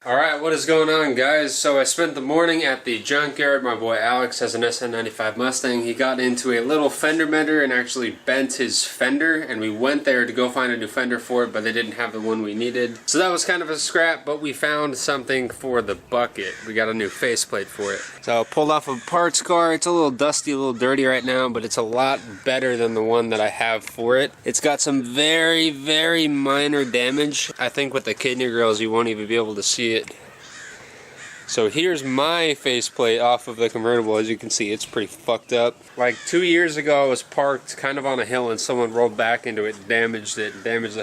Alright, what is going on, guys? So I spent the morning at the junkyard. My boy Alex has an SN95 Mustang. He got into a little fender bender and actually bent his fender, and we went there to go find a new fender for it, but they didn't have the one we needed. So that was kind of a scrap, but we found something for the bucket. We got a new faceplate for it. So I pulled off a parts car. It's a little dusty, a little dirty right now, but it's a lot better than the one that I have for it. It's got some very, very minor damage. I think with the kidney grills you won't even be able to see it. So here's my faceplate off of the convertible. As you can see, it's pretty fucked up. Like 2 years ago, I was parked kind of on a hill and someone rolled back into it, damaged the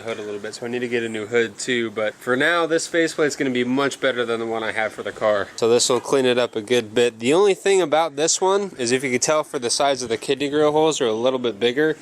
hood a little bit. So I need to get a new hood too. But for now, this faceplate's going to be much better than the one I have for the car. So this will clean it up a good bit. The only thing about this one is, if you could tell, for the size of the kidney grill holes are a little bit bigger.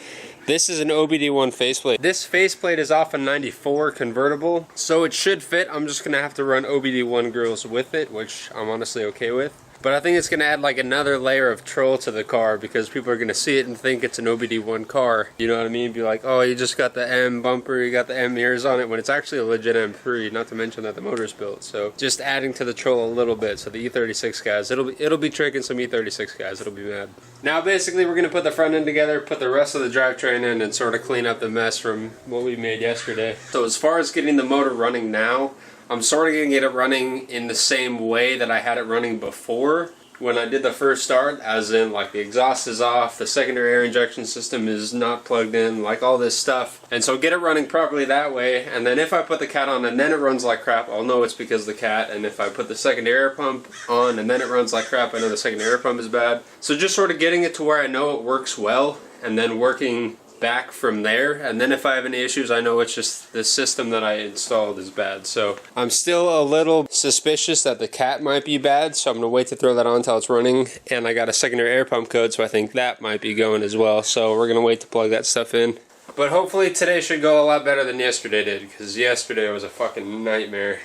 This is an OBD1 faceplate. This faceplate is off a 94 convertible, so it should fit. I'm just gonna have to run OBD1 grills with it, which I'm honestly okay with. But I think it's gonna add like another layer of troll to the car, because people are gonna see it and think it's an OBD1 car. You know what I mean? Be like, oh, you just got the M bumper, you got the M mirrors on it, when it's actually a legit M3, not to mention that the motor's built. So just adding to the troll a little bit. So the E36 guys, it'll be tricking some E36 guys, it'll be mad. Now basically we're gonna put the front end together, put the rest of the drivetrain in, and sort of clean up the mess from what we made yesterday. So as far as getting the motor running now, I'm sort of going to get it running in the same way that I had it running before when I did the first start, as in like the exhaust is off, the secondary air injection system is not plugged in, like all this stuff. And so get it running properly that way, and then if I put the cat on and then it runs like crap, I'll know it's because of the cat. And if I put the secondary air pump on and then it runs like crap, I know the secondary air pump is bad. So just sort of getting it to where I know it works well, and then working back from there, and then if I have any issues, I know it's just the system that I installed is bad. So I'm still a little suspicious that the cat might be bad, so I'm gonna wait to throw that on until it's running. And I got a secondary air pump code, so I think that might be going as well. So we're gonna wait to plug that stuff in. But hopefully today should go a lot better than yesterday did, because yesterday was a fucking nightmare.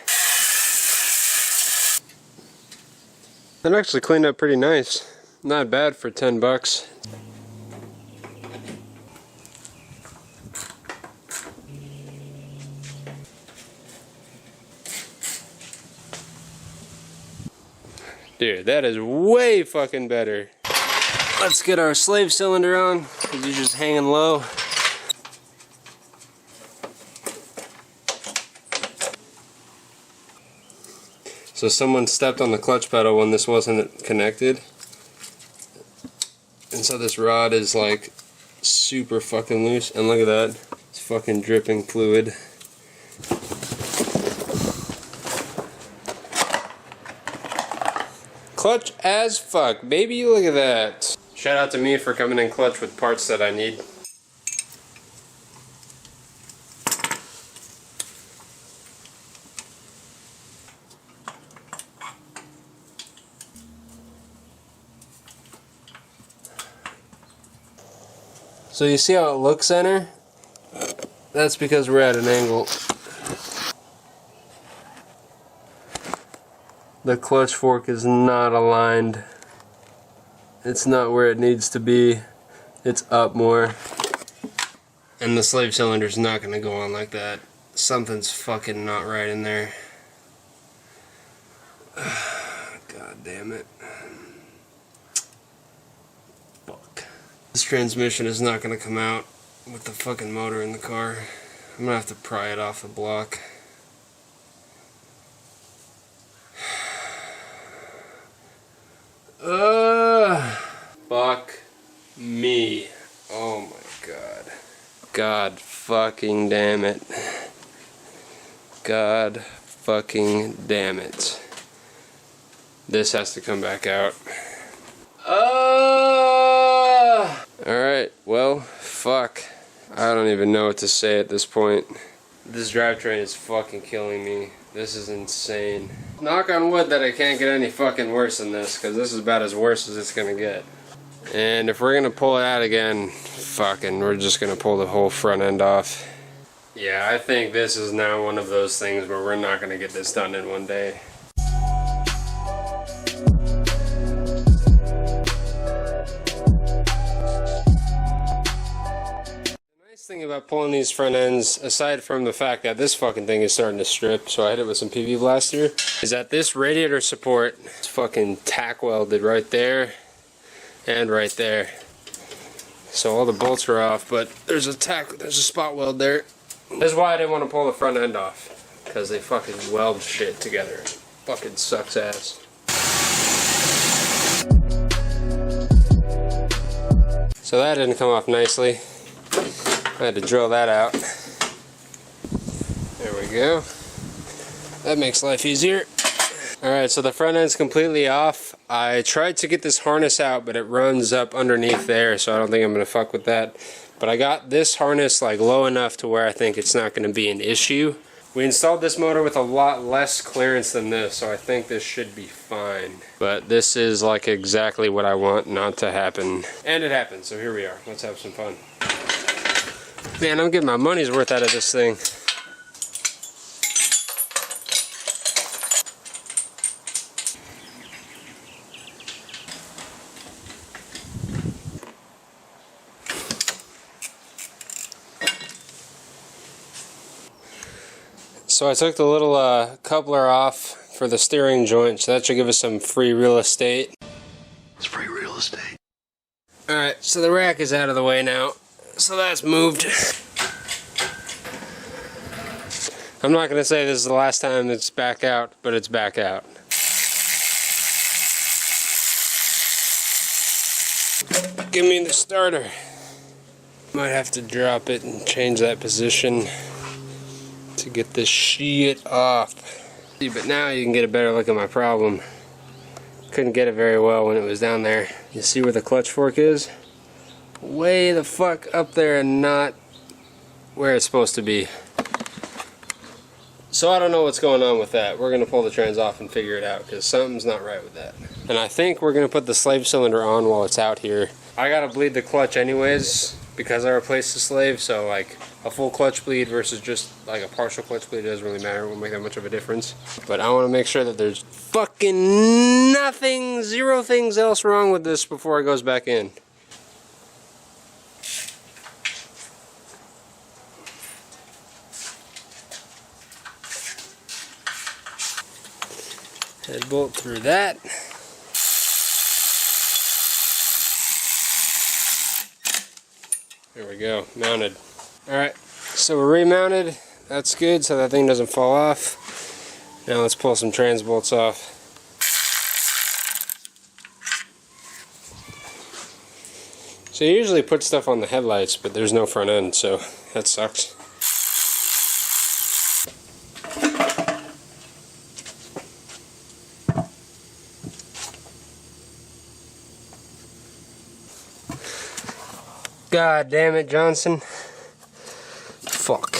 It actually cleaned up pretty nice. Not bad for 10 bucks. Dude, that is way fucking better. Let's get our slave cylinder on, because he's just hanging low. So someone stepped on the clutch pedal when this wasn't connected. And so this rod is like super fucking loose. And look at that. It's fucking dripping fluid. Clutch as fuck, baby, look at that. Shout out to me for coming in clutch with parts that I need. So you see how it looks center? That's because we're at an angle. The clutch fork is not aligned. It's not where it needs to be. It's up more. And the slave cylinder is not going to go on like that. Something's fucking not right in there. God damn it. Fuck. This transmission is not going to come out with the fucking motor in the car. I'm going to have to pry it off the block. Fuck me. Oh my god. God fucking damn it. God fucking damn it. This has to come back out. Alright, well, fuck. I don't even know what to say at this point. This drivetrain is fucking killing me. This is insane. Knock on wood that it can't get any fucking worse than this, because this is about as worse as it's gonna get. And if we're gonna pull it out again, fucking, we're just gonna pull the whole front end off. Yeah, I think this is now one of those things where we're not gonna get this done in one day. Thing about pulling these front ends, aside from the fact that this fucking thing is starting to strip, so I hit it with some PV Blaster, is that this radiator support is fucking tack welded right there and right there. So all the bolts are off, but there's a spot weld there. That's why I didn't want to pull the front end off, because they fucking weld shit together. Fucking sucks ass. So that didn't come off nicely. I had to drill that out. There we go. That makes life easier. Alright, so the front end's completely off. I tried to get this harness out, but it runs up underneath there, so I don't think I'm going to fuck with that. But I got this harness like low enough to where I think it's not going to be an issue. We installed this motor with a lot less clearance than this, so I think this should be fine. But this is like exactly what I want not to happen. And it happened, so here we are. Let's have some fun. Man, I'm getting my money's worth out of this thing. So I took the little coupler off for the steering joint, so that should give us some free real estate. It's free real estate. Alright, so the rack is out of the way now. So that's moved. I'm not going to say this is the last time it's back out, but it's back out. Give me the starter. Might have to drop it and change that position to get this shit off. See, but now you can get a better look at my problem. Couldn't get it very well when it was down there. You see where the clutch fork is? Way the fuck up there and not where it's supposed to be. So I don't know what's going on with that. We're going to pull the trans off and figure it out, because something's not right with that. And I think we're going to put the slave cylinder on while it's out here. I got to bleed the clutch anyways because I replaced the slave, so like a full clutch bleed versus just like a partial clutch bleed doesn't really matter. It won't make that much of a difference. But I want to make sure that there's fucking nothing, zero things else wrong with this before it goes back in. Head bolt through that. There we go, mounted. Alright, so we're remounted. That's good, so that thing doesn't fall off. Now let's pull some trans bolts off. So you usually put stuff on the headlights, but there's no front end, so that sucks. God damn it, Johnson. Fuck.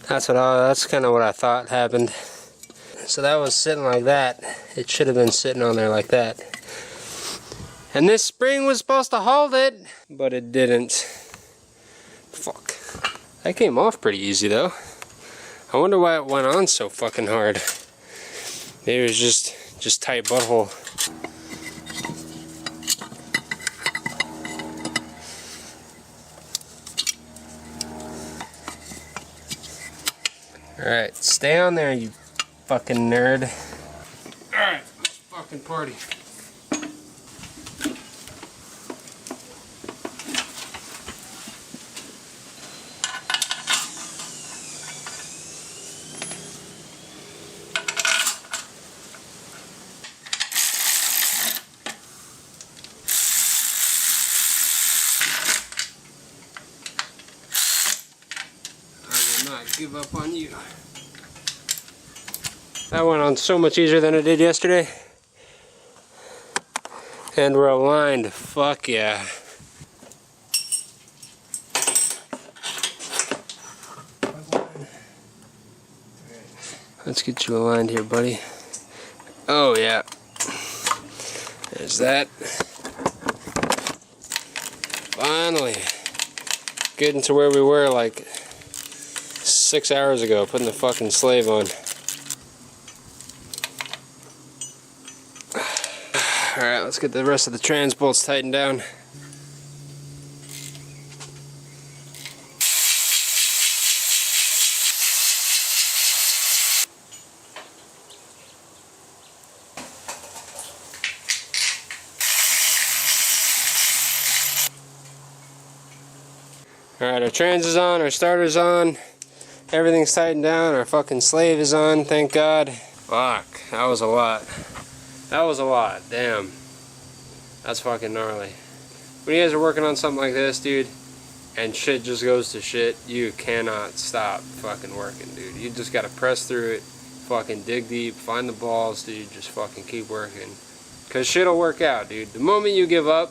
That's kind of what I thought happened. So that was sitting like that. It should have been sitting on there like that. And this spring was supposed to hold it, but it didn't. Fuck. That came off pretty easy though. I wonder why it went on so fucking hard. Maybe it was just tight butthole. Alright, stay on there, you fucking nerd. Alright, let's fucking party. Give up on you. That went on so much easier than it did yesterday. And we're aligned. Fuck yeah. Let's get you aligned here, buddy. Oh yeah. There's that. Finally. Getting to where we were like 6 hours ago, putting the fucking slave on. Alright, let's get the rest of the trans bolts tightened down. Alright, our trans is on, our starter's on. Everything's tightened down, our fucking slave is on, thank God. Fuck, that was a lot. That was a lot, damn. That's fucking gnarly. When you guys are working on something like this, dude, and shit just goes to shit, you cannot stop fucking working, dude. You just gotta press through it, fucking dig deep, find the balls, dude, just fucking keep working. Cause shit'll work out, dude. The moment you give up,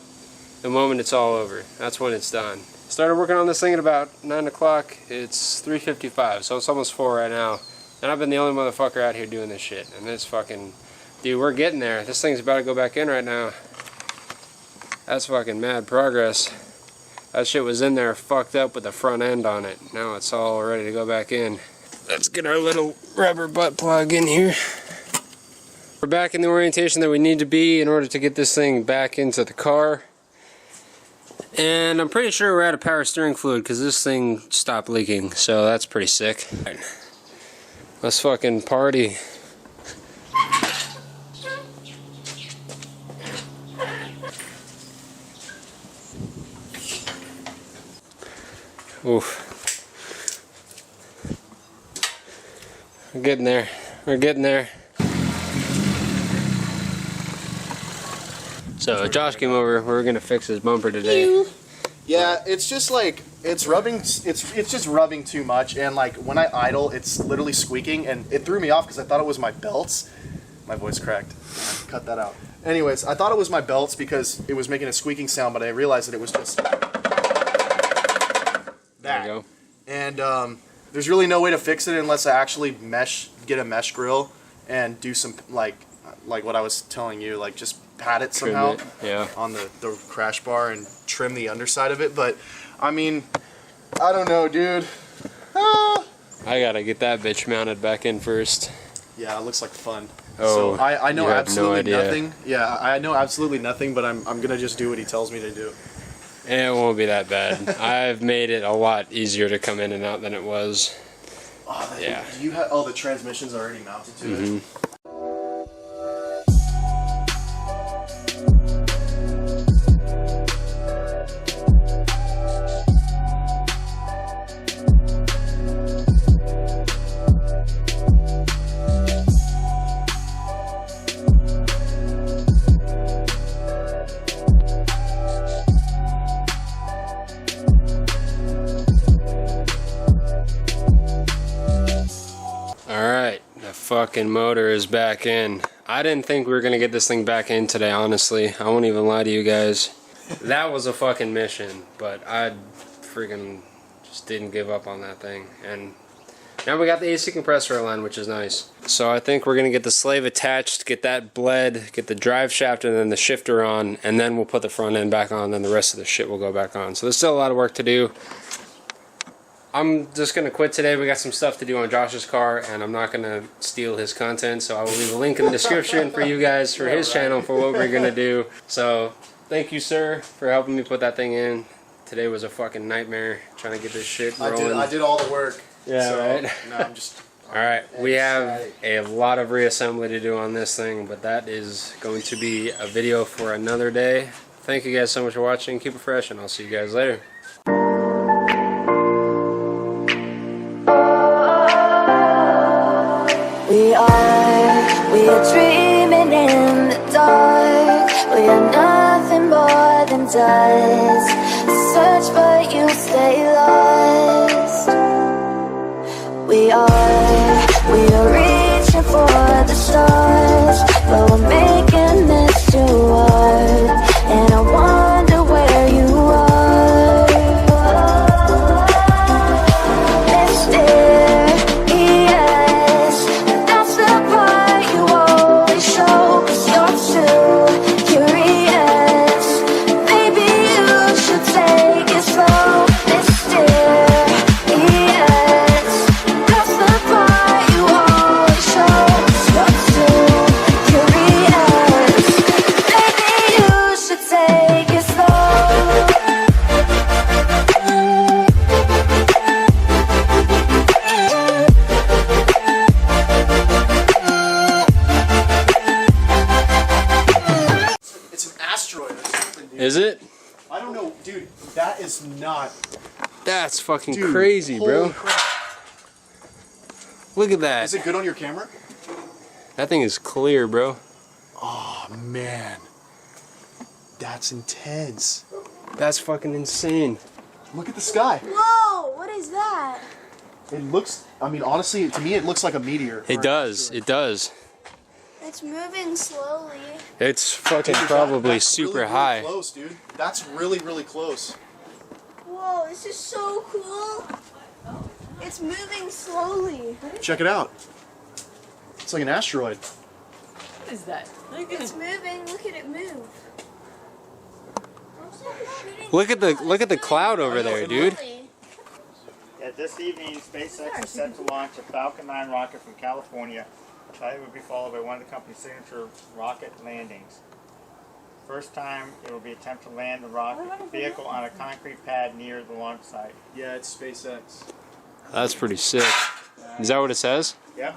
the moment it's all over, that's when it's done. Started working on this thing at about 9 o'clock. It's 3:55, so it's almost 4 right now. And I've been the only motherfucker out here doing this shit. And it's fucking... Dude, we're getting there. This thing's about to go back in right now. That's fucking mad progress. That shit was in there fucked up with the front end on it. Now it's all ready to go back in. Let's get our little rubber butt plug in here. We're back in the orientation that we need to be in order to get this thing back into the car. And I'm pretty sure we're out of power steering fluid because this thing stopped leaking, so that's pretty sick. Right. Let's fucking party. Oof. We're getting there. We're getting there. So Josh came over. We're gonna fix his bumper today. Yeah, it's just like it's rubbing. It's just rubbing too much, and like when I idle, it's literally squeaking, and it threw me off because I thought it was my belts. My voice cracked. Cut that out. Anyways, I thought it was my belts because it was making a squeaking sound, but I realized that it was just that. There you go. And there's really no way to fix it unless I actually get a mesh grill and do some like what I was telling you, like just pat it somehow on the crash bar and trim the underside of it. But I mean, I don't know, dude. I gotta get that bitch mounted back in first. Yeah, it looks like fun. Oh, so I know you have absolutely no idea. nothing. Yeah, I know absolutely nothing, but I'm gonna just do what he tells me to do. It won't be that bad. I've made it a lot easier to come in and out than it was. Oh, Yeah. Do you have the transmission's already mounted to it? Alright, the fucking motor is back in. I didn't think we were gonna get this thing back in today, honestly. I won't even lie to you guys. That was a fucking mission, but I freaking just didn't give up on that thing. And now we got the AC compressor line, which is nice. So I think we're gonna get the slave attached, get that bled, get the drive shaft and then the shifter on, and then we'll put the front end back on, then the rest of the shit will go back on. So there's still a lot of work to do. I'm just going to quit today. We got some stuff to do on Josh's car, and I'm not going to steal his content, so I will leave a link in the description for you guys, for his channel, for what we're going to do. So, thank you, sir, for helping me put that thing in. Today was a fucking nightmare, trying to get this shit rolling. I did all the work. Yeah, so, right? No, I'm just... Alright, we have a lot of reassembly to do on this thing, but that is going to be a video for another day. Thank you guys so much for watching. Keep it fresh, and I'll see you guys later. We are dreaming in the dark. We are nothing more than dust. Search but you stay lost. We are reaching for the stars, but we're making this too hard. And I wonder where you are. It's an asteroid or something, dude. Is it? I don't know, dude. That is not... That's fucking Dude, crazy, holy bro. crap. Look at that. Is it good on your camera? That thing is clear, bro. Oh man, that's intense. That's fucking insane. Look at the sky. Whoa, what is that? It looks, I mean, honestly, to me, it looks like a meteor. It does. It does. It's moving slowly. It's fucking Dude, probably that's super really, high. Really close, dude. That's really, really close. Whoa, this is so cool. It's moving slowly. Check it out. It's like an asteroid. What is that? It's moving. Look at it move. Look at the cloud over there, dude. Yeah, this evening, SpaceX is set to launch a Falcon 9 rocket from California. That will be followed by one of the company's signature rocket landings. First time, it will be attempt to land the rocket vehicle on a concrete pad near the launch site. Yeah, it's SpaceX. That's pretty sick. Is that what it says? Yep.